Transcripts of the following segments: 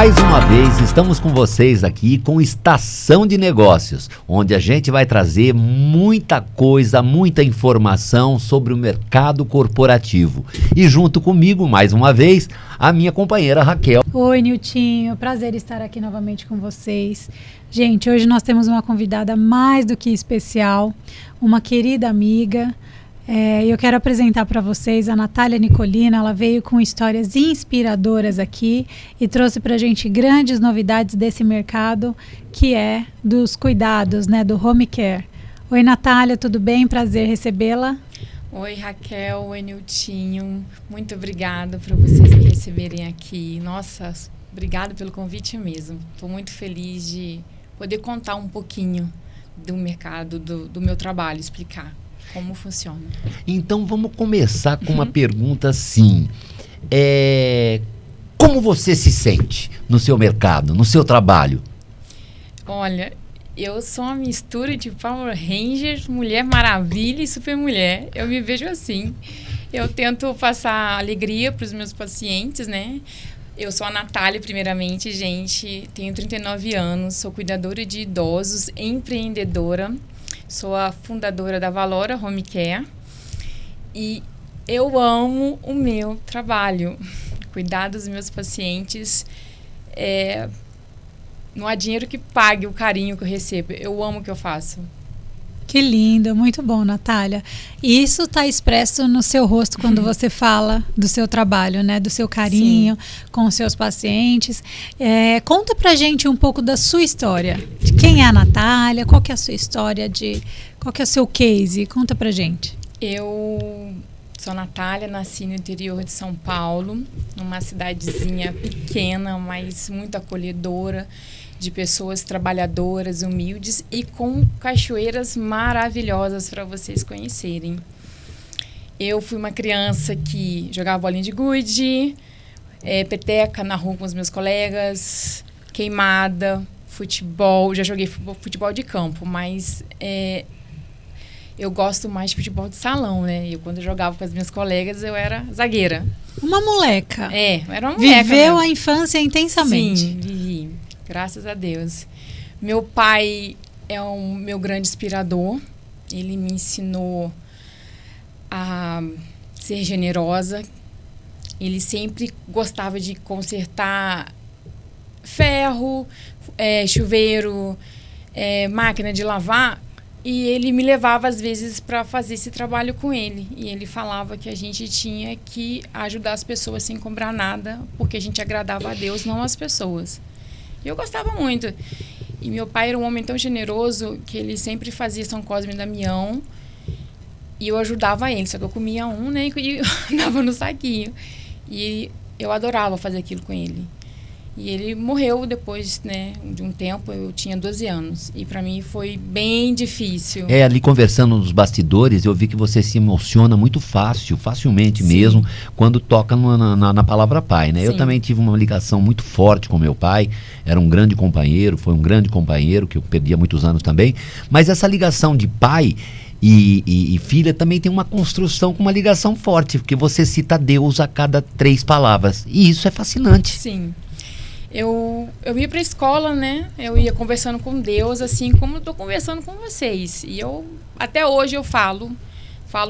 Mais uma vez, estamos com vocês aqui com Estação de Negócios, onde a gente vai trazer muita coisa, muita informação sobre o mercado corporativo. E junto comigo, mais uma vez, a minha companheira Raquel. Oi, Niltinho, prazer estar aqui novamente com vocês. Gente, hoje nós temos uma convidada mais do que especial, uma querida amiga. Eu quero apresentar para vocês a Natália Nicolina. Ela veio com histórias inspiradoras aqui e trouxe para a gente grandes novidades desse mercado, que é dos cuidados, né, do home care. Oi, Natália, tudo bem? Prazer recebê-la. Oi, Raquel, oi, Niltinho. Muito obrigada por vocês me receberem aqui. Nossa, obrigada pelo convite mesmo. Estou muito feliz de poder contar um pouquinho do mercado, do meu trabalho, explicar como funciona. Então vamos começar com uma pergunta assim. Como você se sente no seu mercado, no seu trabalho? Olha, eu sou uma mistura de Power Rangers, Mulher Maravilha e Super Mulher. Eu me vejo assim. Eu tento passar alegria para os meus pacientes, né? Eu sou a Natália, primeiramente, gente. Tenho 39 anos, sou cuidadora de idosos, empreendedora. Sou a fundadora da Valora Home Care e eu amo o meu trabalho. Cuidar dos meus pacientes, não há dinheiro que pague o carinho que eu recebo. Eu amo o que eu faço. Que lindo, muito bom, Natália. E isso está expresso no seu rosto quando você fala do seu trabalho, né? Do seu carinho. Sim. Com os seus pacientes. Conta pra gente um pouco da sua história. De quem é a Natália, qual que é a sua história, qual que é o seu case? Conta pra gente. Eu sou a Natália, nasci no interior de São Paulo, numa cidadezinha pequena, mas muito acolhedora, de pessoas trabalhadoras, humildes e com cachoeiras maravilhosas para vocês conhecerem. Eu fui uma criança que jogava bolinha de gude, peteca na rua com os meus colegas, queimada, futebol. Já joguei futebol de campo, mas eu gosto mais de futebol de salão, né? Quando eu jogava com as minhas colegas, eu era zagueira. Uma moleca. Era uma moleca. Viveu mesmo a infância intensamente. Sim, vivi. Graças a Deus. Meu pai é o meu grande inspirador. Ele me ensinou a ser generosa. Ele sempre gostava de consertar ferro, chuveiro, máquina de lavar. E ele me levava, às vezes, para fazer esse trabalho com ele. E ele falava que a gente tinha que ajudar as pessoas sem cobrar nada, porque a gente agradava a Deus, não as pessoas. E eu gostava muito. E meu pai era um homem tão generoso que ele sempre fazia São Cosme e Damião. E eu ajudava ele. Só que eu comia né? E dava no saquinho. E eu adorava fazer aquilo com ele. E ele morreu depois, né, de um tempo. Eu tinha 12 anos. E para mim foi bem difícil. Ali conversando nos bastidores, eu vi que você se emociona muito facilmente. Sim. Mesmo, quando toca na palavra pai, né? Sim. Eu também tive uma ligação muito forte com meu pai. Era um grande companheiro, foi um grande companheiro, que eu perdi há muitos anos também. Mas essa ligação de pai e filha também tem uma construção com uma ligação forte, porque você cita Deus a cada 3 palavras. E isso é fascinante. Sim. Eu ia para a escola, né? Eu ia conversando com Deus, assim como eu estou conversando com vocês. E até hoje eu falo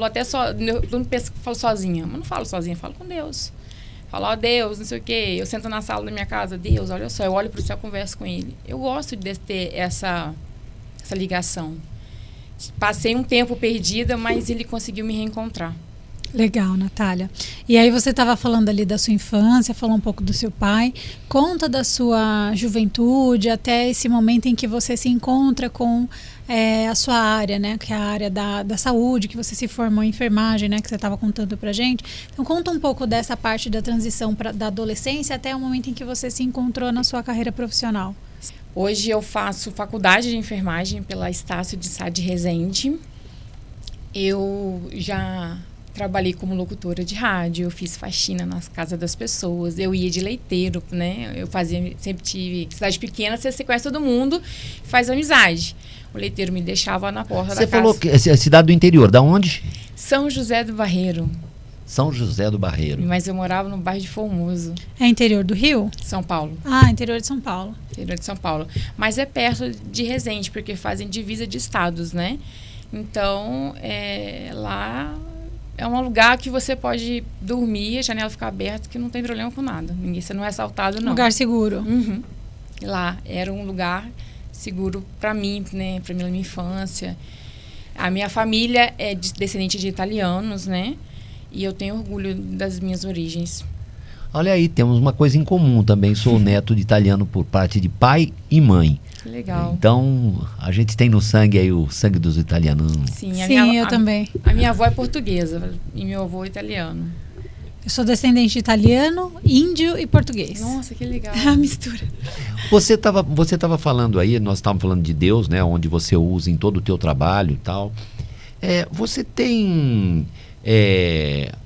até só, eu não penso que falo sozinha, mas não falo sozinha, falo com Deus. Falo, ó Deus, não sei o quê. Eu sento na sala da minha casa, Deus, olha só, eu olho para o céu e converso com Ele. Eu gosto de ter essa ligação. Passei um tempo perdida, mas Ele conseguiu me reencontrar. Legal, Natália. E aí você estava falando ali da sua infância, falou um pouco do seu pai. Conta da sua juventude até esse momento em que você se encontra com a sua área, né? Que é a área da saúde, que você se formou em enfermagem, né? Que você estava contando pra gente. Então conta um pouco dessa parte da transição da adolescência até o momento em que você se encontrou na sua carreira profissional. Hoje eu faço faculdade de enfermagem pela Estácio de Sá de Resende. Eu já trabalhei como locutora de rádio, eu fiz faxina nas casas das pessoas, eu ia de leiteiro, né? Sempre tive cidade pequena, você conhece todo mundo, faz amizade. O leiteiro me deixava na porta da casa. Você falou que é cidade do interior, da onde? São José do Barreiro. São José do Barreiro. Mas eu morava no bairro de Formoso. É interior do Rio? São Paulo. Ah, interior de São Paulo. Interior de São Paulo. Mas é perto de Resende, porque fazem divisa de estados, né? Então, lá é um lugar que você pode dormir, a janela ficar aberta, que não tem problema com nada. Você não é assaltado, não. Lugar seguro. Uhum. Lá era um lugar seguro para mim, né? Para minha infância. A minha família é descendente de italianos, né? E eu tenho orgulho das minhas origens. Olha aí, temos uma coisa em comum também. Sou neto de italiano por parte de pai e mãe. Que legal. Então, a gente tem no sangue aí o sangue dos italianos. Sim, eu também. A minha avó é portuguesa e meu avô é italiano. Eu sou descendente de italiano, índio e português. Nossa, que legal. É a mistura. Você tava falando aí, nós estávamos falando de Deus, né? Onde você usa em todo o teu trabalho e tal. Você tem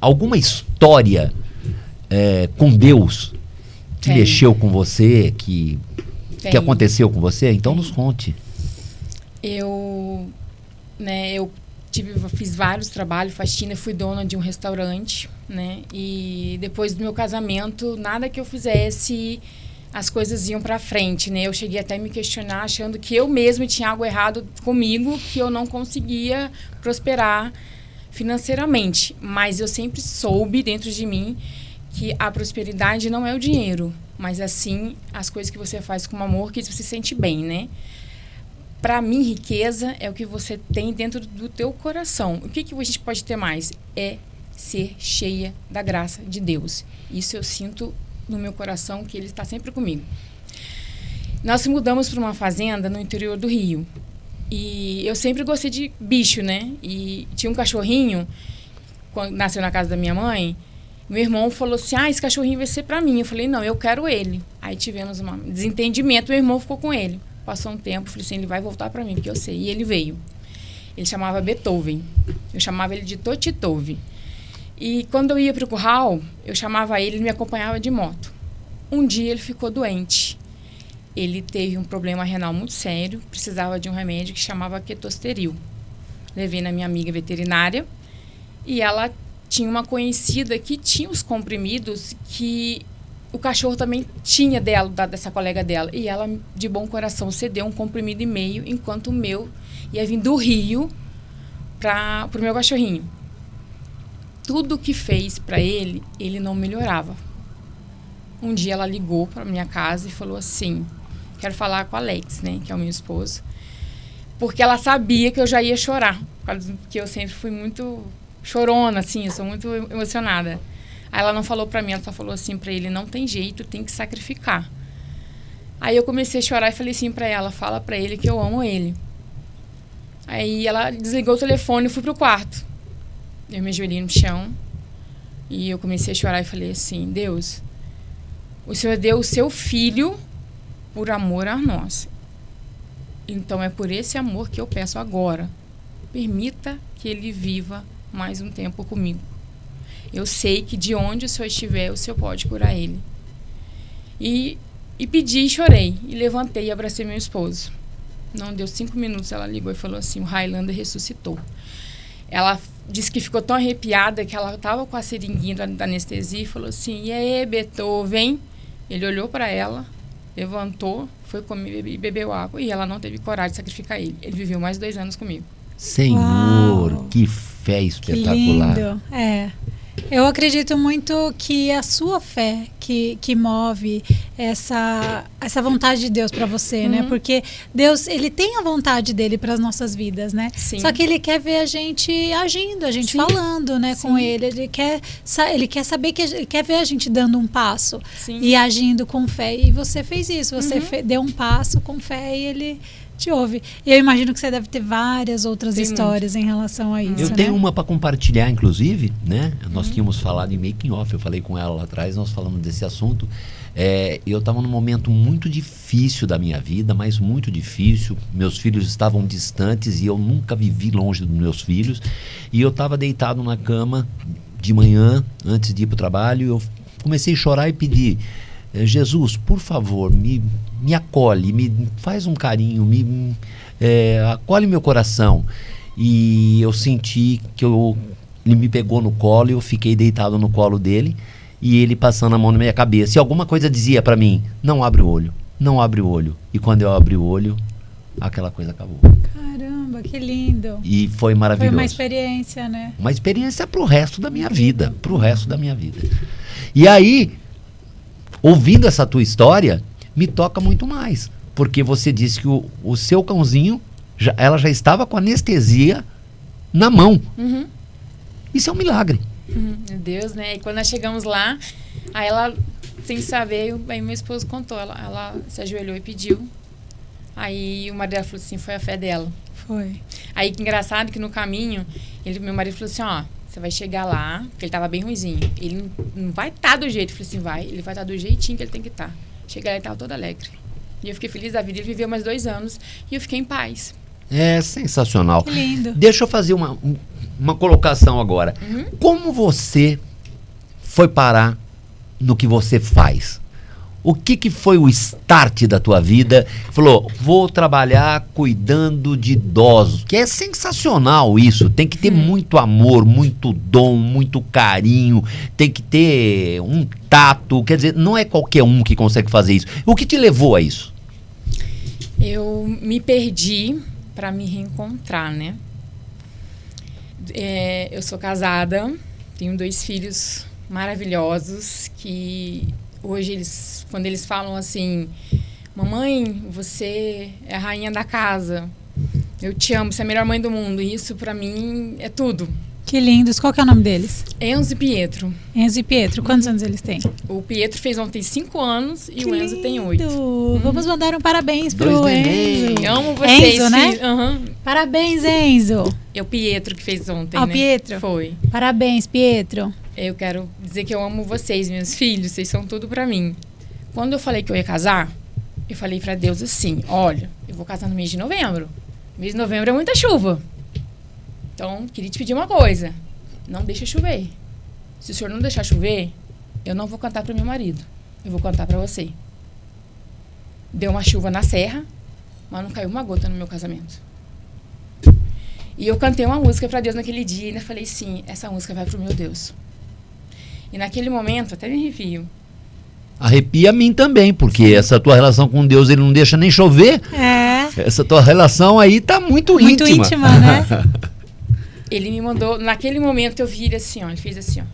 alguma história com Deus que Tem. mexeu com você, que aconteceu com você? Então Tem. nos conte. Eu fiz vários trabalhos, faxina, fui dona de um restaurante, né? E depois do meu casamento, nada que eu fizesse, as coisas iam para frente, né? Eu cheguei até a me questionar, achando que eu mesma tinha algo errado comigo, que eu não conseguia prosperar financeiramente. Mas eu sempre soube dentro de mim que a prosperidade não é o dinheiro, mas assim as coisas que você faz com amor, que você se sente bem, né? Para mim, riqueza é o que você tem dentro do teu coração. O que a gente pode ter mais? É ser cheia da graça de Deus. Isso eu sinto no meu coração, que Ele está sempre comigo. Nós mudamos para uma fazenda no interior do Rio. E eu sempre gostei de bicho, né? E tinha um cachorrinho, quando nasceu na casa da minha mãe. Meu irmão falou assim, esse cachorrinho vai ser para mim. Eu falei, não, eu quero ele. Aí tivemos um desentendimento, meu irmão ficou com ele. Passou um tempo, falei assim, ele vai voltar para mim, porque eu sei. E ele veio. Ele chamava Beethoven. Eu chamava ele de Totitove. E quando eu ia para o curral, eu chamava ele me acompanhava de moto. Um dia ele ficou doente. Ele teve um problema renal muito sério, precisava de um remédio que chamava Ketosteril. Levei na minha amiga veterinária e ela tinha uma conhecida que tinha os comprimidos que o cachorro também tinha dessa colega dela. E ela, de bom coração, cedeu um comprimido e meio, enquanto o meu ia vir do Rio para o meu cachorrinho. Tudo que fez para ele, ele não melhorava. Um dia ela ligou para minha casa e falou assim, quero falar com o Alex, né, que é o meu esposo, porque ela sabia que eu já ia chorar, porque eu sempre fui muito chorona, assim, eu sou muito emocionada. Aí ela não falou pra mim, ela só falou assim pra ele, não tem jeito, tem que sacrificar. Aí eu comecei a chorar e falei assim pra ela, fala pra ele que eu amo ele. Aí ela desligou o telefone e fui pro quarto. Eu me ajoelhei no chão e eu comecei a chorar e falei assim, Deus, o Senhor deu o seu filho por amor a nós. Então é por esse amor que eu peço agora. Permita que ele viva mais um tempo comigo. Eu sei que de onde o Senhor estiver, o Senhor pode curar ele. E pedi e chorei. E levantei e abracei meu esposo. Não deu 5 minutos, ela ligou e falou assim, o Highlander ressuscitou. Ela disse que ficou tão arrepiada que ela estava com a seringuinha da anestesia e falou assim, e aí, Beethoven? Ele olhou para ela, levantou, foi comer e bebeu água. E ela não teve coragem de sacrificar ele. Ele viveu mais 2 anos comigo. Senhor, Uau, que fé espetacular. Que lindo. Eu acredito muito que a sua fé que move essa vontade de Deus para você, né? Porque Deus, ele tem a vontade dele para as nossas vidas, né? Sim. Só que ele quer ver a gente agindo, a gente falando, né, com ele. Ele quer saber que ele quer ver a gente dando um passo e agindo com fé. E você fez isso, você deu um passo com fé e ele te ouve. E eu imagino que você deve ter várias outras histórias em relação a isso. Eu né? tenho uma para compartilhar, inclusive, né? Nós tínhamos falado em making off, eu falei com ela lá atrás, nós falamos desse assunto. Eu estava num momento muito difícil da minha vida, mas muito difícil. Meus filhos estavam distantes e eu nunca vivi longe dos meus filhos. E eu estava deitado na cama de manhã, antes de ir para o trabalho, e eu comecei a chorar e pedir, Jesus, por favor, me acolhe, me faz um carinho, acolhe meu coração. E eu senti que eu ele me pegou no colo e eu fiquei deitado no colo dele e ele passando a mão na minha cabeça. E alguma coisa dizia pra mim, não abre o olho, não abre o olho. E quando eu abri o olho, aquela coisa acabou. Caramba, que lindo. E foi maravilhoso. Foi uma experiência, né? Uma experiência pro resto da minha vida, pro resto da minha vida. E aí, ouvindo essa tua história, me toca muito mais. Porque você disse que o seu cãozinho, ela já estava com anestesia na mão. Uhum. Isso é um milagre. Meu Deus, né? E quando nós chegamos lá, aí ela, sem saber, aí meu esposo contou. Ela se ajoelhou e pediu. Aí o marido dela falou assim, foi a fé dela. Foi. Aí que engraçado que no caminho, meu marido falou assim, ó, você vai chegar lá, porque ele tava bem ruinzinho. Ele não vai estar do jeito. Eu falei assim, vai. Ele vai estar do jeitinho que ele tem que estar. Chegar lá, ele tava todo alegre. E eu fiquei feliz da vida. Ele viveu mais 2 anos e eu fiquei em paz. É sensacional. Que lindo. Deixa eu fazer uma colocação agora. Uhum. Como você foi parar no que você faz? O que foi o start da tua vida? Falou, vou trabalhar cuidando de idosos. Que é sensacional isso. Tem que ter muito amor, muito dom, muito carinho. Tem que ter um tato. Quer dizer, não é qualquer um que consegue fazer isso. O que te levou a isso? Eu me perdi para me reencontrar, né? Eu sou casada, tenho 2 filhos maravilhosos que hoje quando eles falam assim, mamãe, você é a rainha da casa, eu te amo, você é a melhor mãe do mundo, e isso pra mim é tudo. Que lindos. Qual que é o nome deles? Enzo e Pietro. Enzo e Pietro. Quantos anos eles têm? O Pietro fez ontem 5 anos e Que o Enzo tem 8. lindo. Vamos mandar um parabéns pro 2 neném. Enzo. Amo vocês, Enzo, né? filho. Uhum. Parabéns, Enzo. É o Pietro que fez ontem, Ah, o né? Pietro? Foi. Parabéns, Pietro. Eu quero dizer que eu amo vocês, meus filhos. Vocês são tudo pra mim. Quando eu falei que eu ia casar, eu falei pra Deus assim, olha, eu vou casar no mês de novembro. Mês de novembro é muita chuva. Então, queria te pedir uma coisa. Não deixa chover. Se o senhor não deixar chover, eu não vou cantar pro meu marido. Eu vou cantar pra você. Deu uma chuva na serra, mas não caiu uma gota no meu casamento. E eu cantei uma música pra Deus naquele dia e ainda falei, sim, essa música vai pro meu Deus. E naquele momento, até me arrepio. Arrepia a mim também, porque essa tua relação com Deus, ele não deixa nem chover. É. Essa tua relação aí tá muito íntima. Muito íntima, né? Ele me mandou, naquele momento eu vi ele assim, ó, ele fez assim, ó.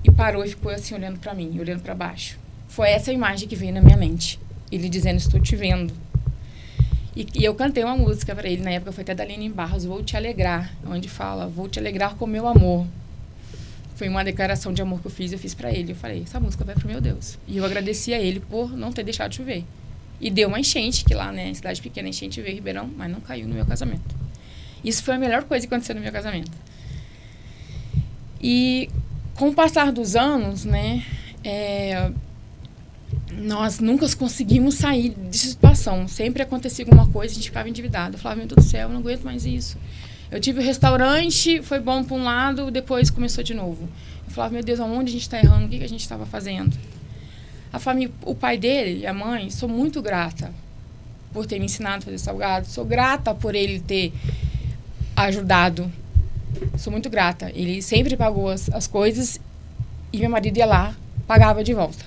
E parou e ficou assim, olhando pra mim, olhando pra baixo. Foi essa imagem que veio na minha mente. Ele dizendo, estou te vendo. E eu cantei uma música pra ele, na época foi até da Aline Barros, Vou Te Alegrar, onde fala, vou te alegrar com o meu amor. Foi uma declaração de amor que eu fiz pra ele. Eu falei, essa música vai pro meu Deus. E eu agradeci a ele por não ter deixado de chover. E deu uma enchente, que lá, né, cidade pequena, enchente veio Ribeirão, mas não caiu no meu casamento. Isso foi a melhor coisa que aconteceu no meu casamento. E com o passar dos anos, né, nós nunca conseguimos sair dessa situação. Sempre acontecia alguma coisa, a gente ficava endividado. Eu falava, meu Deus do céu, eu não aguento mais isso. Eu tive o restaurante, foi bom para um lado, depois começou de novo. Eu falava, meu Deus, aonde a gente está errando? O que a gente estava fazendo? A família, o pai dele e a mãe, sou muito grata por ter me ensinado a fazer salgado. Sou grata por ele ter ajudado. Sou muito grata. Ele sempre pagou as coisas e meu marido ia lá, pagava de volta.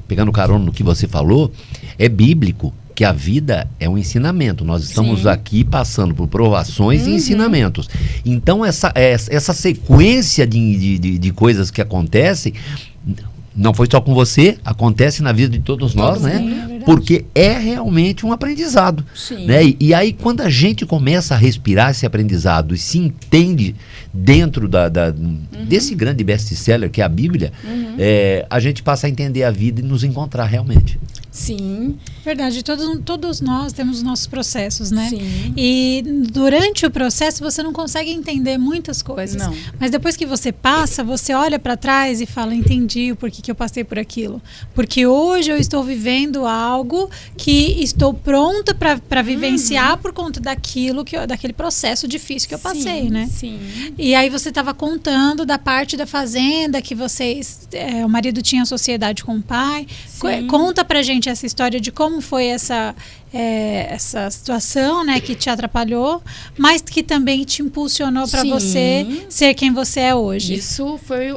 Pegando carona no que você falou, é bíblico que a vida é um ensinamento. Nós estamos Sim. aqui passando por provações e ensinamentos. Então, essa sequência de coisas que acontecem, não foi só com você, acontece na vida de todos nós, né? Sim, é verdade. Porque é realmente um aprendizado. Sim. Né? E aí, quando a gente começa a respirar esse aprendizado e se entende dentro desse grande best-seller que é a Bíblia, a gente passa a entender a vida e nos encontrar realmente. Sim. Verdade, todos nós temos os nossos processos, né? Sim. E durante o processo você não consegue entender muitas coisas. Não. Mas depois que você passa, você olha para trás e fala, entendi o porquê que eu passei por aquilo. Porque hoje eu estou vivendo algo que estou pronta para vivenciar por conta daquele processo difícil que eu passei, Sim, né? Sim. E aí você estava contando da parte da fazenda que vocês, o marido tinha sociedade com o pai. Sim. Conta pra gente gente essa história de como foi essa situação, né, que te atrapalhou, mas que também te impulsionou para você ser quem você é hoje. Isso foi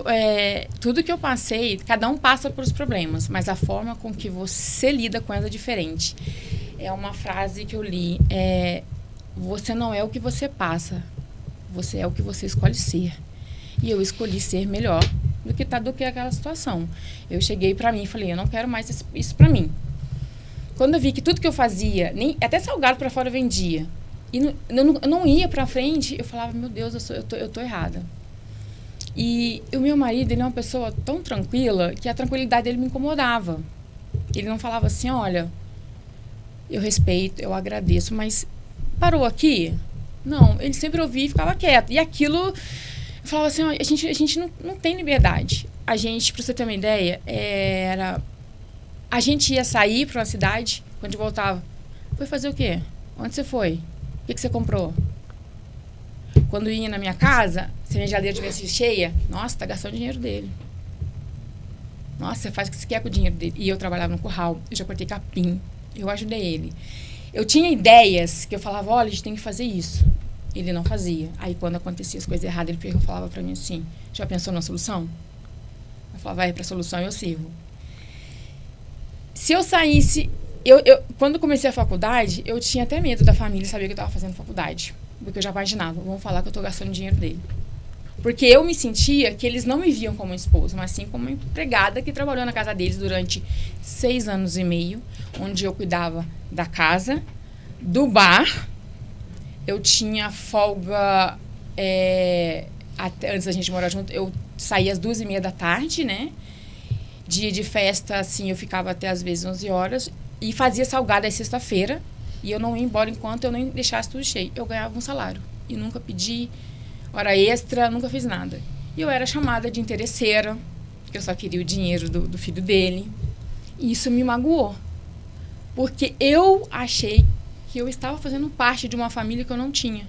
tudo que eu passei. Cada um passa por os problemas, mas a forma com que você lida com ela é diferente. É uma frase que eu li. Você não é o que você passa, você é o que você escolhe ser. E eu escolhi ser melhor do que aquela situação. Eu cheguei para mim e falei, eu não quero mais isso para mim. Quando eu vi que tudo que eu fazia, até salgado para fora eu vendia, e eu não ia para frente, eu falava, meu Deus, eu tô errada. E o meu marido, ele é uma pessoa tão tranquila que a tranquilidade dele me incomodava. Ele não falava assim, olha, eu respeito, eu agradeço, mas parou aqui? Não, ele sempre ouvia e ficava quieto. E aquilo, eu falava assim, ó, a gente não tem liberdade. A gente, para você ter uma ideia, a gente ia sair para uma cidade, quando voltava, foi fazer o quê? Onde você foi? O que você comprou? Quando ia na minha casa, se a minha geladeira estivesse cheia, nossa, tá gastando o dinheiro dele. Nossa, você faz o que você quer com o dinheiro dele. E eu trabalhava no curral, eu já cortei capim, eu ajudei ele. Eu tinha ideias que eu falava, olha, a gente tem que fazer isso. Ele não fazia. Aí, quando acontecia as coisas erradas, ele falava para mim assim, já pensou na solução? Eu falava, vai pra solução, eu sirvo. Se eu saísse... Quando eu comecei a faculdade, eu tinha até medo da família saber que eu estava fazendo faculdade. Porque eu já imaginava, vão falar que eu estou gastando dinheiro dele. Porque eu me sentia que eles não me viam como esposa, mas sim como uma empregada que trabalhou na casa deles durante 6 anos e meio, onde eu cuidava da casa, do bar. Eu tinha folga, até antes da gente morar junto, eu saía às 2h30 da tarde, né? Dia de festa, assim, eu ficava até às vezes 11 horas e fazia salgado às sexta-feira e eu não ia embora enquanto eu não deixasse tudo cheio. Eu ganhava um salário e nunca pedi hora extra, nunca fiz nada. E eu era chamada de interesseira, porque eu só queria o dinheiro do filho dele. E isso me magoou, porque eu achei que eu estava fazendo parte de uma família que eu não tinha.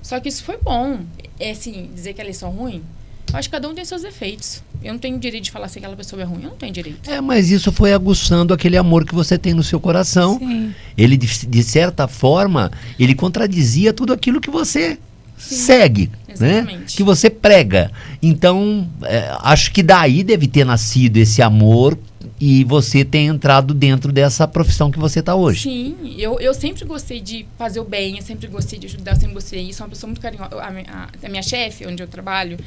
Só que isso foi bom. Assim, dizer que eles são ruins, eu acho que cada um tem seus defeitos. Eu não tenho direito de falar se aquela pessoa é ruim. Eu não tenho direito. Mas isso foi aguçando aquele amor que você tem no seu coração. Sim. Ele, de certa forma, ele contradizia tudo aquilo que você segue, né? Que você prega. Então, acho que daí deve ter nascido esse amor e você tem entrado dentro dessa profissão que você está hoje. Sim, eu sempre gostei de fazer o bem, eu sempre gostei de ajudar, eu sempre gostei disso. Sou uma pessoa muito carinhosa. A minha chefe, onde eu trabalho,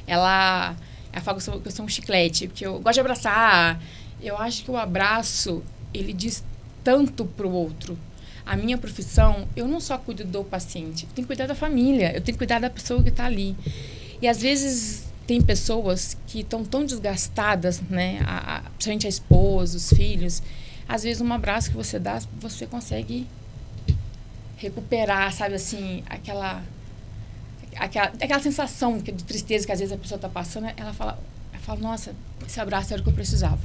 ela fala que eu sou um chiclete, porque eu gosto de abraçar. Eu acho que o abraço, ele diz tanto pro outro. A minha profissão, eu não só cuido do paciente, eu tenho que cuidar da família, eu tenho que cuidar da pessoa que está ali. E às vezes tem pessoas que estão tão desgastadas, né? Principalmente a esposa, os filhos. Às vezes um abraço que você dá, você consegue recuperar, sabe assim, aquela sensação de tristeza que às vezes a pessoa está passando. Ela fala, nossa, esse abraço era o que eu precisava.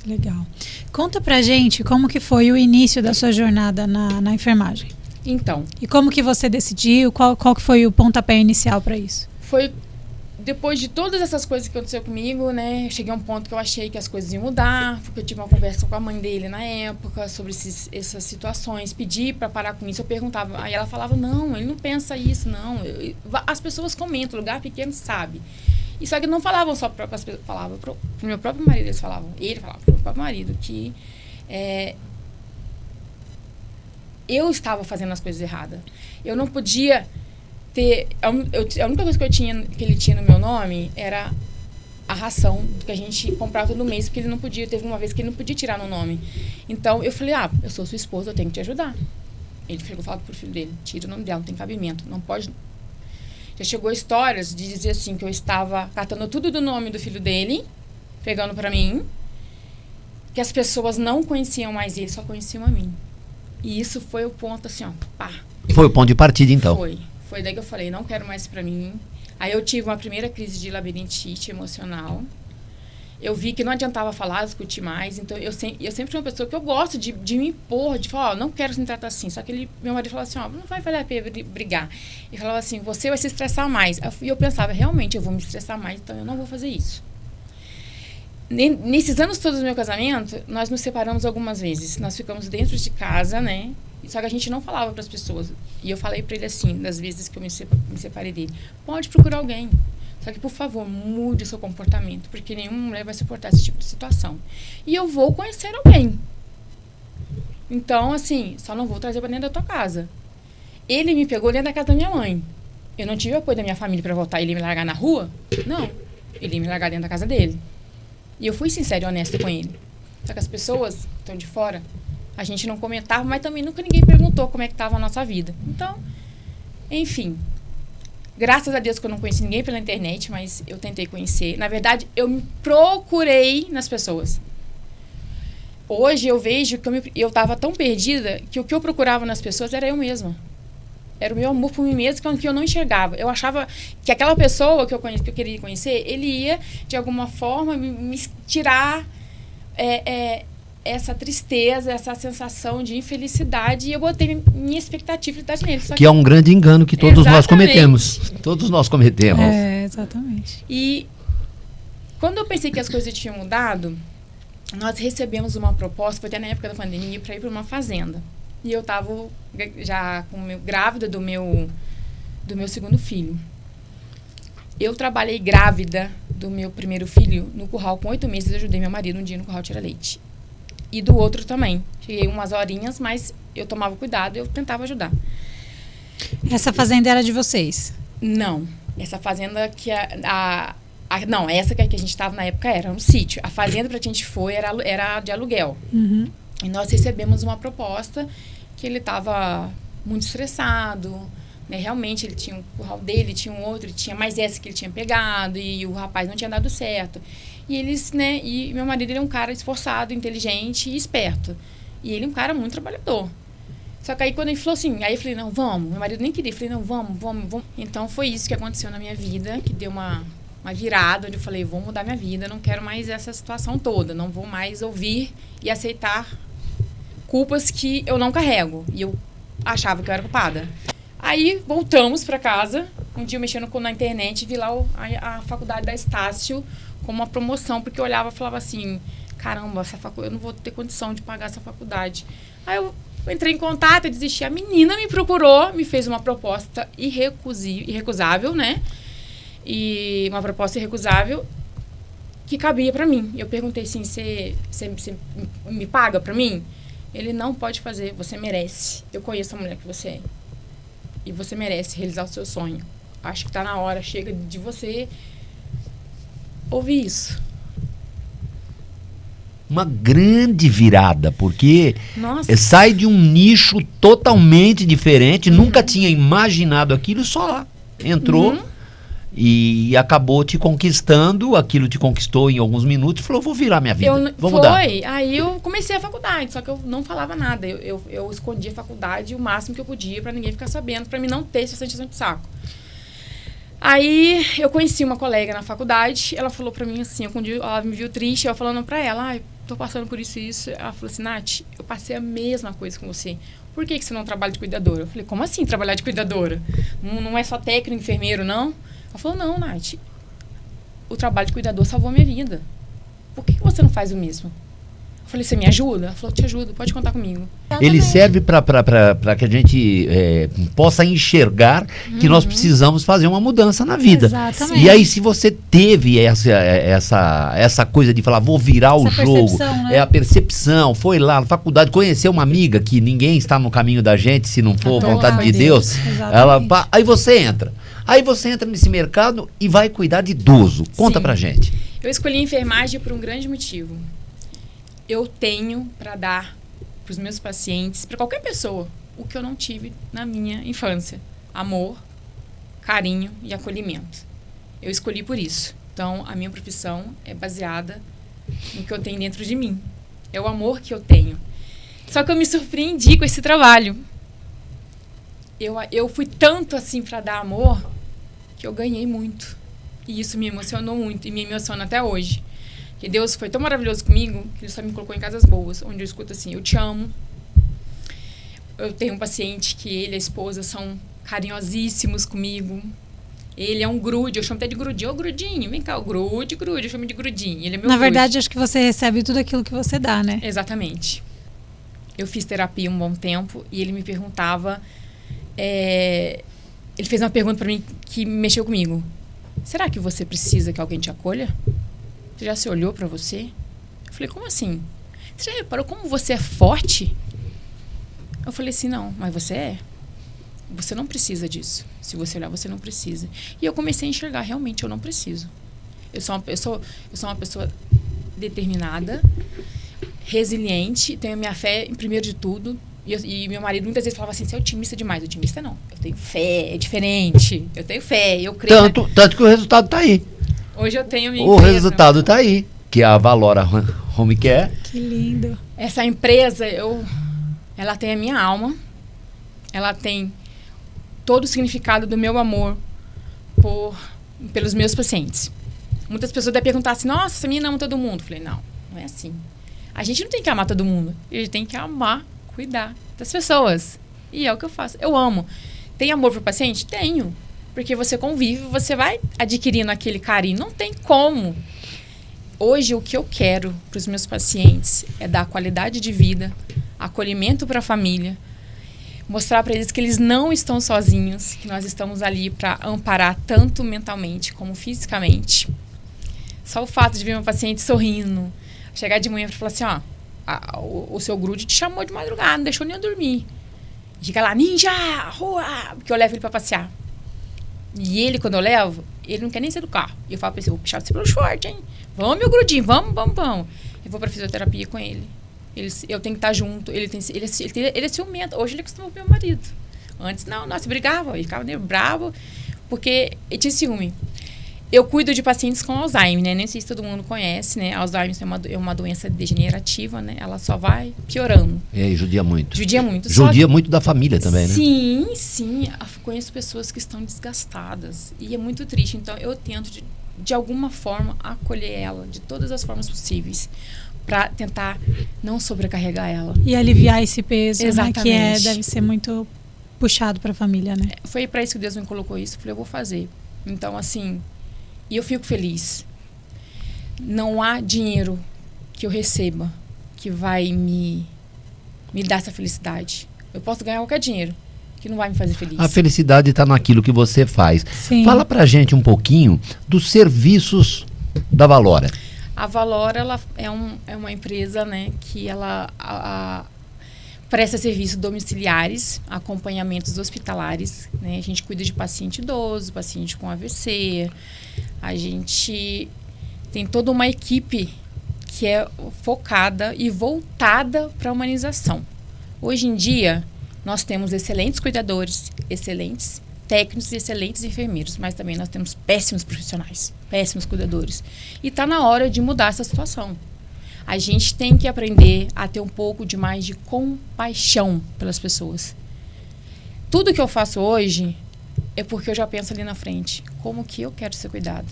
Legal. Conta pra gente como que foi o início da sua jornada na enfermagem. Então. E como que você decidiu, qual que foi o pontapé inicial para isso? Foi depois de todas essas coisas que aconteceu comigo, né? Eu cheguei a um ponto que eu achei que as coisas iam mudar, porque eu tive uma conversa com a mãe dele na época sobre essas situações, pedi para parar com isso, eu perguntava, aí ela falava, não, ele não pensa isso, não. As pessoas comentam, lugar pequeno sabe. E só que não falavam só para as pessoas, falavam pro meu próprio marido, ele falava pro meu próprio marido que eu estava fazendo as coisas erradas. Eu não podia ter... A única coisa que ele tinha no meu nome era a ração que a gente comprava todo mês, porque ele não podia, teve uma vez que ele não podia tirar no nome. Então, eu falei, eu sou sua esposa, eu tenho que te ajudar. Ele falou pro filho dele, tira o nome dela, não tem cabimento, não pode... Já chegou histórias de dizer assim, que eu estava catando tudo do nome do filho dele, pegando pra mim, que as pessoas não conheciam mais ele, só conheciam a mim. E isso foi o ponto assim, pá. Foi o ponto de partida, então. Foi daí que eu falei, não quero mais pra mim. Aí eu tive uma primeira crise de labirintite emocional. Eu vi que não adiantava falar, discutir mais. Então, eu sempre fui uma pessoa que eu gosto de me impor, de falar, não quero se tratar assim. Só que meu marido falava assim, não vai valer a pena brigar. Ele falava assim, você vai se estressar mais. E eu pensava, realmente, eu vou me estressar mais, então eu não vou fazer isso. Nesses anos todos do meu casamento, nós nos separamos algumas vezes. Nós ficamos dentro de casa, né? Só que a gente não falava para as pessoas. E eu falei para ele assim, das vezes que eu me separei dele: pode procurar alguém. Só que, por favor, mude o seu comportamento, porque nenhuma mulher vai suportar esse tipo de situação. E eu vou conhecer alguém. Então, assim, só não vou trazer para dentro da tua casa. Ele me pegou dentro da casa da minha mãe. Eu não tive apoio da minha família para voltar. Ele ia me largar na rua? Não. Ele ia me largar dentro da casa dele. E eu fui sincera e honesta com ele. Só que as pessoas que estão de fora, a gente não comentava, mas também nunca ninguém perguntou como é que estava a nossa vida. Então, enfim. Graças a Deus que eu não conheci ninguém pela internet, mas eu tentei conhecer. Na verdade, eu me procurei nas pessoas. Hoje eu vejo que eu estava tão perdida que o que eu procurava nas pessoas era eu mesma. Era o meu amor por mim mesma que eu não enxergava. Eu achava que aquela pessoa que eu queria conhecer, ele ia, de alguma forma, me tirar essa tristeza, essa sensação de infelicidade. E eu botei minha expectativa nele. Que é um grande engano que todos nós cometemos. Todos nós cometemos. Exatamente. E quando eu pensei que as coisas tinham mudado, nós recebemos uma proposta, foi até na época da pandemia, para ir para uma fazenda. E eu estava já grávida do meu segundo filho. Eu trabalhei grávida do meu primeiro filho no curral com 8 meses. Eu ajudei meu marido um dia no curral tirar leite. E do outro também. Cheguei umas horinhas, mas eu tomava cuidado e eu tentava ajudar. Essa fazenda era de vocês? Não. Essa fazenda que não, essa que a gente estava na época era um sítio. A fazenda para a gente foi era de aluguel. Uhum. E nós recebemos uma proposta que ele estava muito estressado, né? Realmente ele tinha um curral dele, tinha um outro, tinha mais essa que ele tinha pegado e o rapaz não tinha dado certo. E eles, né? E meu marido, ele é um cara esforçado, inteligente e esperto. E ele é um cara muito trabalhador. Só que aí quando ele falou assim, aí eu falei: não, vamos. Meu marido nem queria, eu falei: não, vamos. Então foi isso que aconteceu na minha vida, que deu uma virada, onde eu falei: vou mudar minha vida, não quero mais essa situação toda, não vou mais ouvir e aceitar culpas que eu não carrego. E eu achava que eu era culpada. Aí voltamos para casa, um dia eu mexendo na internet, vi lá a faculdade da Estácio como uma promoção, porque eu olhava e falava assim: caramba, eu não vou ter condição de pagar essa faculdade. Aí eu entrei em contato, eu desisti. A menina me procurou, me fez uma proposta irrecusável, né? E uma proposta irrecusável que cabia para mim. Eu perguntei assim: você me paga para mim? Ele: não pode fazer, você merece. Eu conheço a mulher que você é. E você merece realizar o seu sonho. Acho que tá na hora, chega de você ouvir isso. Uma grande virada, porque Nossa. Sai de um nicho totalmente diferente, nunca tinha imaginado aquilo, só lá. Entrou e acabou te conquistando, aquilo te conquistou em alguns minutos e falou: vou virar minha vida, vou mudar. Aí eu comecei a faculdade, só que eu não falava nada. Eu escondia a faculdade o máximo que eu podia para ninguém ficar sabendo, para mim não ter essa sensação de saco. Aí eu conheci uma colega na faculdade, ela falou para mim assim, ela me viu triste, eu falando para ela: tô passando por isso e isso. Ela falou assim: Nath, eu passei a mesma coisa com você. Por que você não trabalha de cuidadora? Eu falei: como assim trabalhar de cuidadora? Não é só técnico, enfermeiro, não? Ela falou: não, Nath, o trabalho de cuidador salvou minha vida. Por que você não faz o mesmo? Eu falei: você me ajuda? Ela falou: te ajudo, pode contar comigo. Ele serve para que a gente possa enxergar que nós precisamos fazer uma mudança na vida. Exatamente. E aí, se você teve essa coisa de falar: vou virar o jogo, né? A percepção, foi lá na faculdade, conheceu uma amiga, que ninguém está no caminho da gente se não for vontade de Deus. Aí você entra. Aí você entra nesse mercado e vai cuidar de idoso. Conta pra gente. Eu escolhi a enfermagem por um grande motivo. Eu tenho para dar para os meus pacientes, para qualquer pessoa, o que eu não tive na minha infância: amor, carinho e acolhimento. Eu escolhi por isso. Então, a minha profissão é baseada no que eu tenho dentro de mim. É o amor que eu tenho. Só que eu me surpreendi com esse trabalho. Eu fui tanto assim para dar amor que eu ganhei muito. E isso me emocionou muito e me emociona até hoje. Que Deus foi tão maravilhoso comigo que Ele só me colocou em casas boas, onde eu escuto assim: eu te amo. Eu tenho um paciente que ele e a esposa são carinhosíssimos comigo. Ele é um grude, eu chamo até de grudinho. Ô, grudinho, vem cá, o grude, eu chamo de grudinho. Ele é meu Na grude. verdade, acho que você recebe tudo aquilo que você dá, né? Exatamente. Eu fiz terapia um bom tempo e ele me perguntava... ele fez uma pergunta pra mim que mexeu comigo. Será que você precisa que alguém te acolha? Você já se olhou pra você? Eu falei, como assim? Você já reparou como você é forte? Eu falei assim, não, mas você é. Você não precisa disso. Se você olhar, você não precisa. E eu comecei a enxergar, realmente, eu não preciso. Eu sou uma pessoa determinada, resiliente, tenho a minha fé em primeiro de tudo. E meu marido muitas vezes falava assim, você é otimista demais. Otimista não. Eu tenho fé, é diferente. Eu tenho fé, eu creio. Tanto que o resultado tá aí. Hoje eu tenho minha O empresa. resultado tá aí. Que é a Valora Home Care. Que lindo. Essa empresa, ela tem a minha alma. Ela tem todo o significado do meu amor pelos meus pacientes. Muitas pessoas devem perguntar assim, nossa, essa menina ama todo mundo. Eu falei, não é assim. A gente não tem que amar todo mundo. A gente tem que amar, cuidar das pessoas. E é o que eu faço. Eu amo. Tem amor pro paciente? Tenho. Porque você convive, você vai adquirindo aquele carinho. Não tem como. Hoje, o que eu quero para os meus pacientes é dar qualidade de vida, acolhimento para a família, mostrar para eles que eles não estão sozinhos, que nós estamos ali para amparar tanto mentalmente como fisicamente. Só o fato de ver meu paciente sorrindo, chegar de manhã e falar assim, o seu grude te chamou de madrugada, não deixou nem eu dormir. E fica lá, ninja, rua, porque eu levo ele para passear. E ele, quando eu levo, ele não quer nem sair do carro. E eu falo para ele, vou puxar você pelo short, hein? Vamos, meu grudinho, vamos. Eu vou pra fisioterapia com ele. Eu tenho que estar junto. Ele é ciumento. Hoje ele costuma ver meu marido. Antes, não, nós brigava. Ele ficava meio bravo, porque ele tinha ciúme. Eu cuido de pacientes com Alzheimer, né? Nem sei se todo mundo conhece, né? Alzheimer é uma doença degenerativa, né? Ela só vai piorando. E judia muito. Judia muito. Judia muito da família também, né? Sim. Eu conheço pessoas que estão desgastadas. E é muito triste. Então, eu tento, de alguma forma, acolher ela de todas as formas possíveis. Para tentar não sobrecarregar ela. E aliviar esse peso, exatamente, né? Que deve ser muito puxado para a família, né? Foi para isso que Deus me colocou isso. Eu falei, eu vou fazer. Então, assim... E eu fico feliz. Não há dinheiro que eu receba que vai me dar essa felicidade. Eu posso ganhar qualquer dinheiro que não vai me fazer feliz. A felicidade está naquilo que você faz. Sim. Fala pra gente um pouquinho dos serviços da Valora. A Valora, ela é uma empresa, né, que ela presta serviços domiciliares, acompanhamentos hospitalares, né? A gente cuida de paciente idoso, paciente com AVC. A gente tem toda uma equipe que é focada e voltada para a humanização. Hoje em dia, nós temos excelentes cuidadores, excelentes técnicos e excelentes enfermeiros, mas também nós temos péssimos profissionais, péssimos cuidadores. E está na hora de mudar essa situação. A gente tem que aprender a ter um pouco de mais de compaixão pelas pessoas. Tudo que eu faço hoje é porque eu já penso ali na frente. Como que eu quero ser cuidada?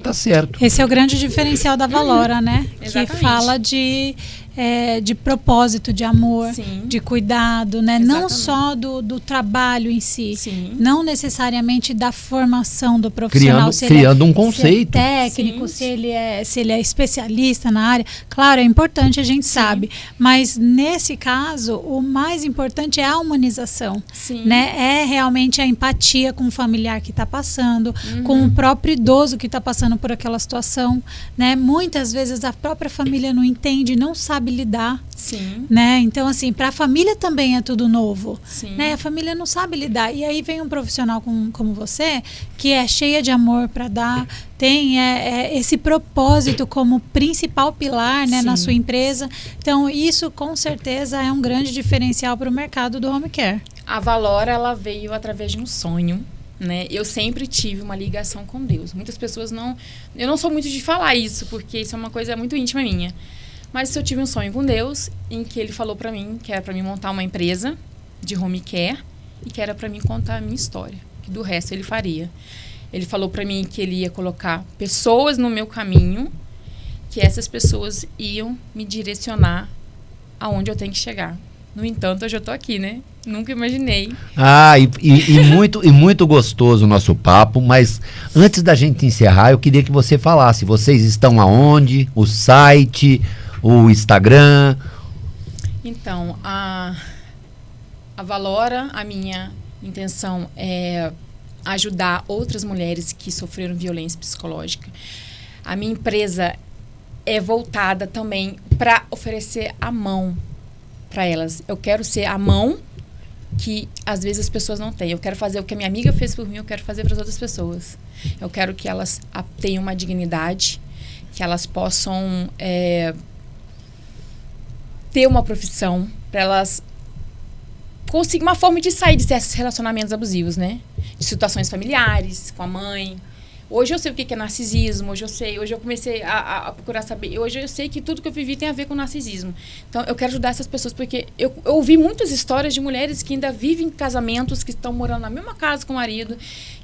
Tá certo. Esse é o grande diferencial da Valora, né? Exatamente. Que fala de propósito, de amor, Sim. de cuidado, né? Exatamente. Não só do trabalho em si, Sim. não necessariamente da formação do profissional, Criando um conceito. se é técnico, Sim. se ele é especialista na área. Claro, é importante, a gente sabe, mas nesse caso, o mais importante é a humanização, Sim. né? É realmente a empatia com o familiar que está passando, com o próprio idoso que está passando por aquela situação, né? Muitas vezes a própria família não entende, não sabe lidar, Sim. né? Então, assim, para a família também é tudo novo, Sim. né? A família não sabe lidar. E aí vem um profissional como você, que é cheia de amor para dar, tem esse propósito como principal pilar, né, na sua empresa. Então, isso com certeza é um grande diferencial para o mercado do home care. A Valora, ela veio através de um sonho, né? Eu sempre tive uma ligação com Deus. Muitas pessoas não... Eu não sou muito de falar isso, porque isso é uma coisa muito íntima minha. Mas eu tive um sonho com Deus, em que Ele falou para mim que era para mim montar uma empresa de home care e que era para mim contar a minha história, que do resto Ele faria. Ele falou para mim que Ele ia colocar pessoas no meu caminho, que essas pessoas iam me direcionar aonde eu tenho que chegar. No entanto, hoje eu tô aqui, né? Nunca imaginei. E muito gostoso o nosso papo, mas antes da gente encerrar, eu queria que você falasse, vocês estão aonde? O site, o Instagram? Então, a Valora, a minha intenção é ajudar outras mulheres que sofreram violência psicológica. A minha empresa é voltada também para oferecer a mão para elas. Eu quero ser a mão que às vezes as pessoas não têm. Eu quero fazer o que a minha amiga fez por mim, eu quero fazer para as outras pessoas. Eu quero que elas tenham uma dignidade, que elas possam ter uma profissão, para elas conseguir uma forma de sair desses relacionamentos abusivos, né? De situações familiares, com a mãe. Hoje eu sei o que é narcisismo, hoje eu comecei a procurar saber, hoje eu sei que tudo que eu vivi tem a ver com narcisismo. Então, eu quero ajudar essas pessoas, porque eu ouvi muitas histórias de mulheres que ainda vivem em casamentos, que estão morando na mesma casa com o marido,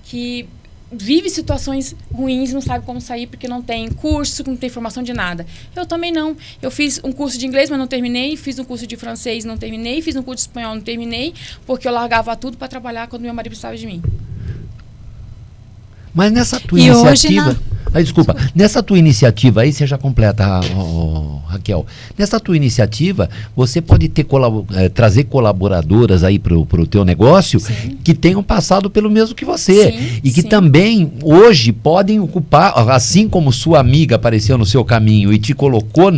que vive situações ruins, não sabe como sair porque não tem curso, não tem formação de nada. Eu também não. Eu fiz um curso de inglês, mas não terminei, fiz um curso de francês, não terminei, fiz um curso de espanhol, não terminei, porque eu largava tudo para trabalhar quando meu marido precisava de mim. Mas nessa tua iniciativa... Desculpa. Nessa tua iniciativa aí, você já completa, Raquel. Nessa tua iniciativa, você pode ter trazer colaboradoras aí pro teu negócio, sim, que tenham passado pelo mesmo que você. Sim, e que sim, também hoje podem ocupar, assim como sua amiga apareceu no seu caminho e te colocou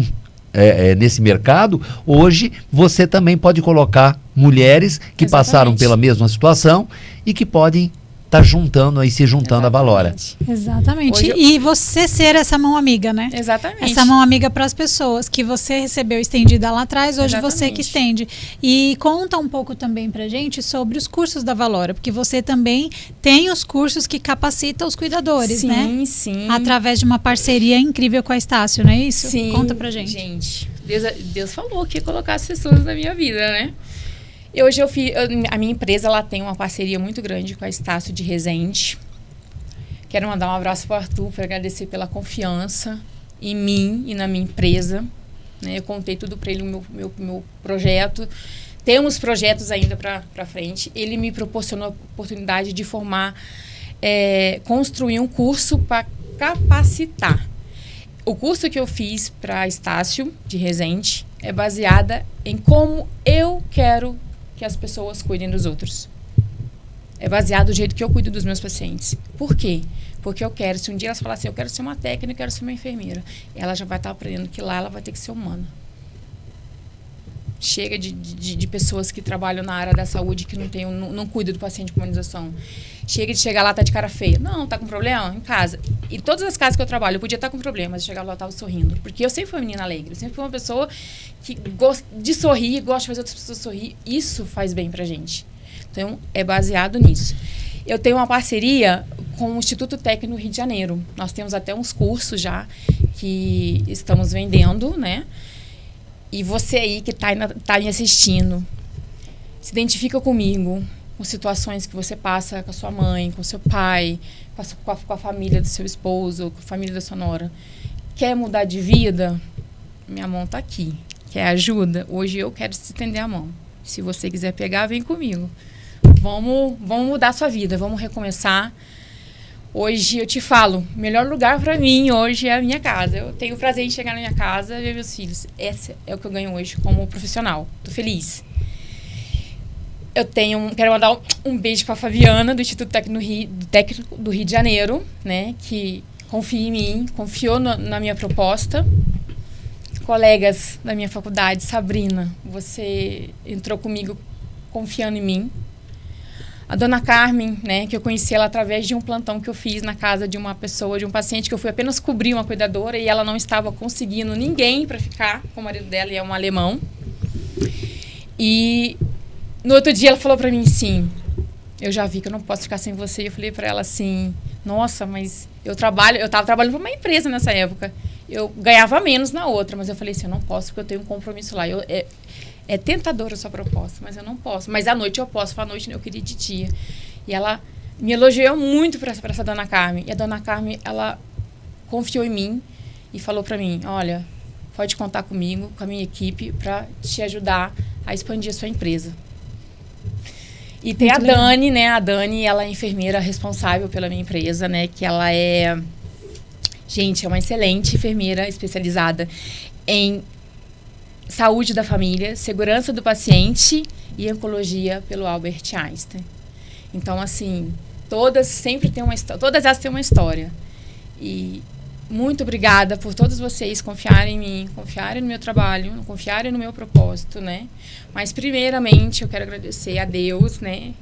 nesse mercado, hoje você também pode colocar mulheres que exatamente passaram pela mesma situação e que podem se juntando exatamente à Valora. Exatamente. E você ser essa mão amiga, né? Exatamente. Essa mão amiga para as pessoas que você recebeu estendida lá atrás, hoje exatamente você que estende. E conta um pouco também pra gente sobre os cursos da Valora, porque você também tem os cursos que capacitam os cuidadores, sim, né? Sim, sim. Através de uma parceria incrível com a Estácio, não é isso? Sim. Conta pra gente. Gente, Deus falou que ia colocar as pessoas na minha vida, né? Hoje a minha empresa ela tem uma parceria muito grande com a Estácio de Resende. Quero mandar um abraço para o Arthur para agradecer pela confiança em mim e na minha empresa. Né? Eu contei tudo para ele, o meu projeto. Temos projetos ainda para frente. Ele me proporcionou a oportunidade de construir um curso para capacitar. O curso que eu fiz para a Estácio de Resende é baseada em como eu quero que as pessoas cuidem dos outros. É baseado do jeito que eu cuido dos meus pacientes. Por quê? Porque eu quero, se um dia elas falarem assim, eu quero ser uma técnica, eu quero ser uma enfermeira, ela já vai estar aprendendo que lá ela vai ter que ser humana. Chega de pessoas que trabalham na área da saúde que não cuidam do paciente com humanização. Chega de chegar lá, tá de cara feia. Não, tá com problema? Em casa. E todas as casas que eu trabalho, eu podia estar com problema, mas eu chegava lá, eu tava sorrindo. Porque eu sempre fui uma menina alegre. Eu sempre fui uma pessoa que gosta de sorrir, gosta de fazer outras pessoas sorrir. Isso faz bem pra gente. Então, é baseado nisso. Eu tenho uma parceria com o Instituto Técnico do Rio de Janeiro. Nós temos até uns cursos já que estamos vendendo, né? E você aí que tá me assistindo, se identifica comigo, com situações que você passa com a sua mãe, com o seu pai, com a família do seu esposo, com a família da sua nora. Quer mudar de vida? Minha mão tá aqui. Quer ajuda? Hoje eu quero te estender a mão. Se você quiser pegar, vem comigo. Vamos mudar a sua vida, vamos recomeçar. Hoje eu te falo, o melhor lugar para mim hoje é a minha casa. Eu tenho o prazer em chegar na minha casa e ver meus filhos. Esse é o que eu ganho hoje como profissional. Tô feliz. Quero mandar um beijo para a Fabiana, do Instituto Técnico do Rio de Janeiro, né, que confia em mim, confiou na minha proposta. Colegas da minha faculdade, Sabrina, você entrou comigo confiando em mim. A dona Carmen, né, que eu conheci ela através de um plantão que eu fiz na casa de uma pessoa, de um paciente, que eu fui apenas cobrir uma cuidadora e ela não estava conseguindo ninguém para ficar com o marido dela, e é um alemão. E no outro dia ela falou para mim assim, eu já vi que eu não posso ficar sem você. E eu falei para ela assim, nossa, mas eu estava trabalhando para uma empresa nessa época. Eu ganhava menos na outra, mas eu falei assim, eu não posso porque eu tenho um compromisso lá. É tentadora a sua proposta, mas eu não posso. Mas à noite eu posso, à noite eu queria de dia. E ela me elogiou muito para essa dona Carmen. E a dona Carmen, ela confiou em mim e falou para mim, olha, pode contar comigo, com a minha equipe, para te ajudar a expandir a sua empresa. E tem Muito a Dani, né? A Dani, ela é enfermeira responsável pela minha empresa, né? Que ela é... Gente, é uma excelente enfermeira especializada em saúde da família, segurança do paciente e oncologia pelo Albert Einstein. Então, assim, todas elas têm uma história. E muito obrigada por todos vocês confiarem em mim, confiarem no meu trabalho, confiarem no meu propósito, né? Mas, primeiramente, eu quero agradecer a Deus, né?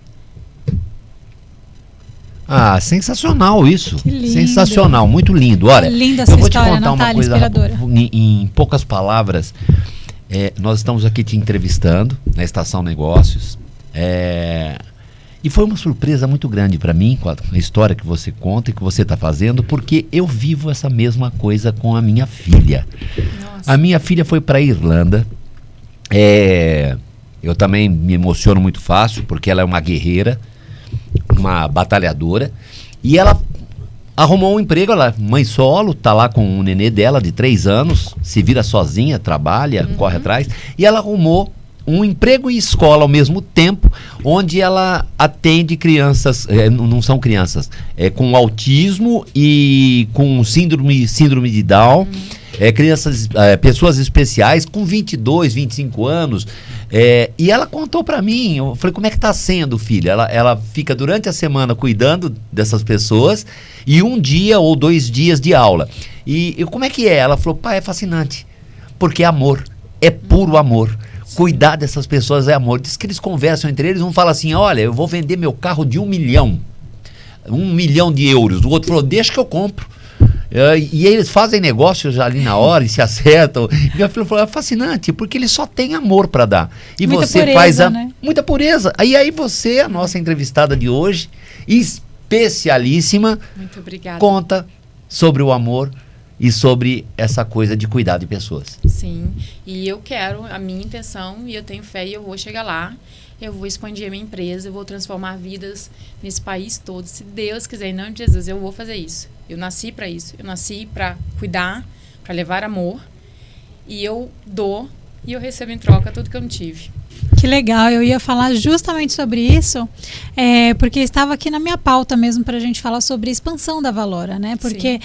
Ah, sensacional isso. Que lindo. Sensacional, muito lindo. Olha, Linda eu essa vou história, te contar Natália, uma coisa inspiradora. em poucas palavras. Nós estamos aqui te entrevistando na Estação Negócios. E foi uma surpresa muito grande para mim com a história que você conta e que você está fazendo, porque eu vivo essa mesma coisa com a minha filha. Nossa. A minha filha foi para a Irlanda. Eu também me emociono muito fácil, porque ela é uma guerreira, uma batalhadora, e ela arrumou um emprego. Ela é mãe solo, tá lá com o nenê dela de 3 anos, se vira sozinha, trabalha, corre atrás, e ela arrumou um emprego e escola ao mesmo tempo, onde ela atende crianças, não são crianças, com autismo e com síndrome de Down, crianças, pessoas especiais com 22, 25 anos. E ela contou pra mim, eu falei, como é que tá sendo, filha? Ela fica durante a semana cuidando dessas pessoas e 1 dia ou 2 dias de aula. E como é que é? Ela falou, pai, é fascinante, porque é amor, é puro amor. Cuidar dessas pessoas é amor. Diz que eles conversam entre eles, um fala assim, olha, eu vou vender meu carro de 1 milhão, 1 milhão de euros. O outro falou, deixa que eu compro. E eles fazem negócios ali na hora e se acertam. E minha filha falou, é fascinante, porque eles só têm amor para dar. E Muita você pureza, faz né? muita pureza. Aí você, a nossa entrevistada de hoje, especialíssima, Muito obrigada. conta sobre o amor e sobre essa coisa de cuidar de pessoas. Sim, e eu quero, a minha intenção, e eu tenho fé, e eu vou chegar lá, eu vou expandir a minha empresa, eu vou transformar vidas nesse país todo. Se Deus quiser, em nome de Jesus, eu vou fazer isso. Eu nasci para isso. Eu nasci para cuidar, para levar amor, e eu dou e eu recebo em troca tudo que eu não tive. Que legal, eu ia falar justamente sobre isso, porque estava aqui na minha pauta mesmo para a gente falar sobre expansão da Valora, né? Porque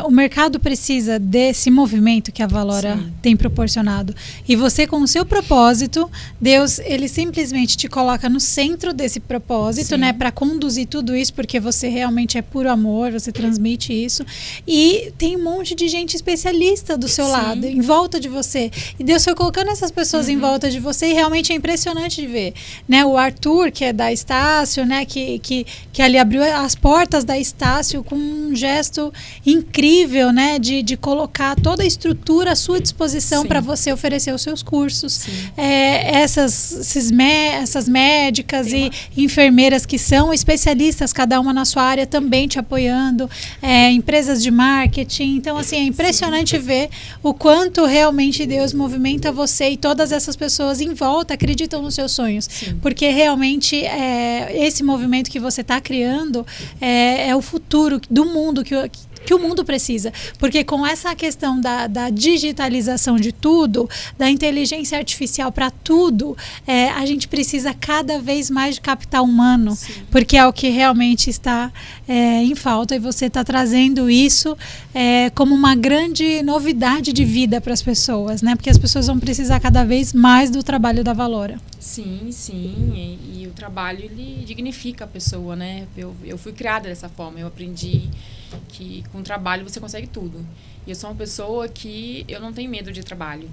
o mercado precisa desse movimento que a Valora Sim. tem proporcionado. E você, com o seu propósito, Deus, ele simplesmente te coloca no centro desse propósito, Sim. né? Para conduzir tudo isso, porque você realmente é puro amor, você transmite isso. E tem um monte de gente especialista do seu Sim. lado, em volta de você. E Deus foi colocando essas pessoas em volta de você e realmente é impressionante de ver, né? O Arthur, que é da Estácio, né? Que ali abriu as portas da Estácio com um gesto incrível, né? De colocar toda a estrutura à sua disposição para você oferecer os seus cursos. Essas médicas e enfermeiras que são especialistas, cada uma na sua área, também te apoiando, empresas de marketing. Então, assim, é impressionante ver o quanto realmente Deus movimenta você e todas essas pessoas em volta acreditam nos seus sonhos. Sim. Porque realmente esse movimento que você está criando é o futuro do mundo que o mundo precisa. Porque com essa questão da digitalização de tudo, da inteligência artificial para tudo, a gente precisa cada vez mais de capital humano. Sim. Porque é o que realmente está em falta, e você está trazendo isso como uma grande novidade de vida para as pessoas, né? Porque as pessoas vão precisar cada vez mais do trabalho da Valora. Sim, sim. E o trabalho, ele dignifica a pessoa, né? Eu fui criada dessa forma. Eu aprendi que com trabalho você consegue tudo. E eu sou uma pessoa que eu não tenho medo de trabalho.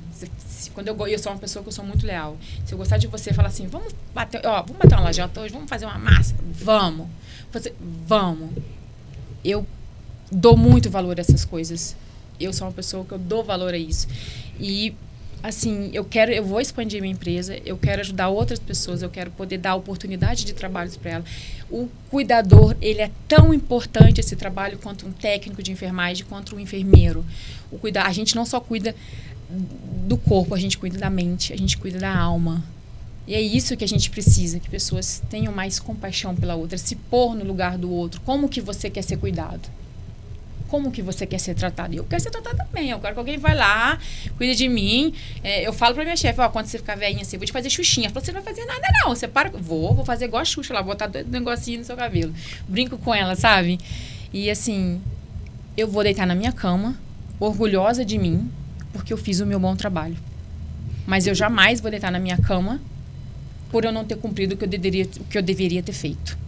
Quando eu sou uma pessoa que eu sou muito leal. Se eu gostar de você, falar assim, vamos bater uma lajota hoje, vamos fazer uma massa. Vamos. Vamos. Eu dou muito valor a essas coisas. Eu sou uma pessoa que eu dou valor a isso. E assim, eu vou expandir minha empresa, eu quero ajudar outras pessoas, eu quero poder dar oportunidade de trabalhos para elas. O cuidador, ele é tão importante, esse trabalho, quanto um técnico de enfermagem, quanto um enfermeiro. A gente não só cuida do corpo, a gente cuida da mente, a gente cuida da alma. E é isso que a gente precisa, que pessoas tenham mais compaixão pela outra, se pôr no lugar do outro. Como que você quer ser cuidado? como que você quer ser tratada? Eu quero ser tratada bem, eu quero que alguém vai lá, cuide de mim. Eu falo pra minha chefe, quando você ficar velhinha assim, eu vou te fazer xuxinha. Ela falou, você não vai fazer nada não, você para, vou fazer igual a Xuxa lá, botar dois negocinhos no seu cabelo. Brinco com ela, sabe? E assim, eu vou deitar na minha cama, orgulhosa de mim, porque eu fiz o meu bom trabalho. Mas eu jamais vou deitar na minha cama por eu não ter cumprido o que eu deveria ter feito.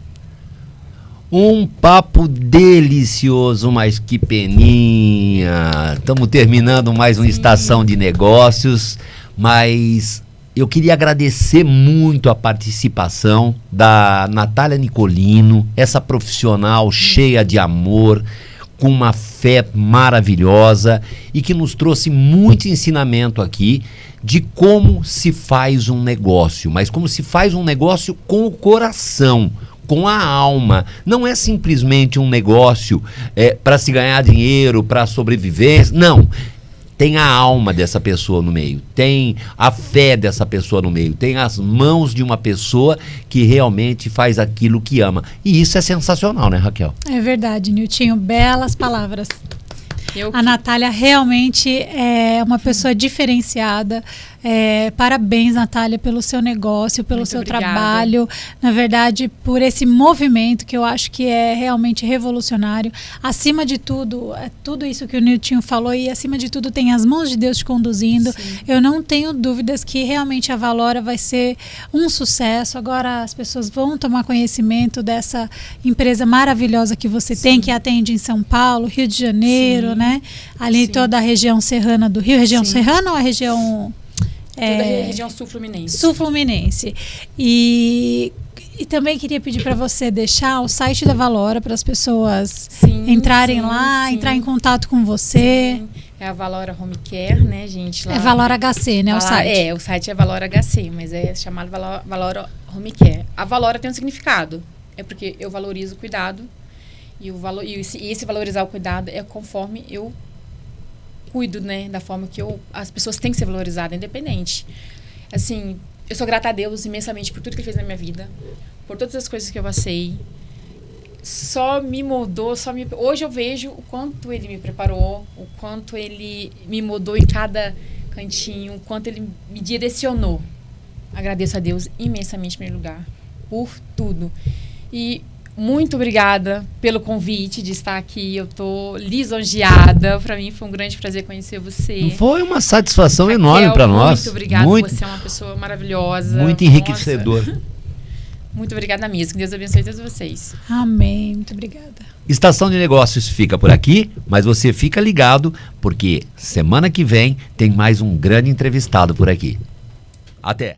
Um papo delicioso, mas que peninha. Estamos terminando mais uma Estação de Negócios, mas eu queria agradecer muito a participação da Natália Nicolino, essa profissional cheia de amor, com uma fé maravilhosa e que nos trouxe muito ensinamento aqui de como se faz um negócio, mas como se faz um negócio com o coração, com a alma. Não é simplesmente um negócio para se ganhar dinheiro, para sobreviver. Não. Tem a alma dessa pessoa no meio, tem a fé dessa pessoa no meio, tem as mãos de uma pessoa que realmente faz aquilo que ama. E isso é sensacional, né, Raquel? É verdade, Niltinho. Belas palavras. A Natália realmente é uma pessoa diferenciada. Parabéns, Natália, pelo seu negócio, pelo seu trabalho. Na verdade, por esse movimento que eu acho que é realmente revolucionário. Acima de tudo, tudo isso que o Niltinho falou, e acima de tudo tem as mãos de Deus te conduzindo. Sim. Eu não tenho dúvidas que realmente a Valora vai ser um sucesso. Agora as pessoas vão tomar conhecimento dessa empresa maravilhosa que você Sim. tem, que atende em São Paulo, Rio de Janeiro, Sim. né? Ali Sim. toda a região serrana do Rio. Região Sim. serrana ou a região... Toda a região sul-fluminense. Sul-fluminense. E também queria pedir para você deixar o site da Valora para as pessoas entrarem lá, entrar em contato com você. Sim. É a Valora Home Care, né, gente? Lá, é Valora HC, né, o site? O site é Valora HC, mas é chamado Valora Home Care. A Valora tem um significado. É porque eu valorizo o cuidado. E esse valorizar o cuidado é conforme eu cuido, né, da forma que as pessoas têm que ser valorizadas, independente. Assim, eu sou grata a Deus imensamente por tudo que Ele fez na minha vida, por todas as coisas que eu passei. Só me moldou, hoje eu vejo o quanto Ele me preparou, o quanto Ele me moldou em cada cantinho, o quanto Ele me direcionou. Agradeço a Deus imensamente, em primeiro lugar, por tudo. E muito obrigada pelo convite de estar aqui. Eu estou lisonjeada. Para mim foi um grande prazer conhecer você. Foi uma satisfação Raquel, enorme para nós. Muito obrigada. Você é uma pessoa maravilhosa. Muito enriquecedor. Nossa. Muito obrigada mesmo. Que Deus abençoe todos vocês. Amém. Muito obrigada. Estação de Negócios fica por aqui, mas você fica ligado porque semana que vem tem mais um grande entrevistado por aqui. Até!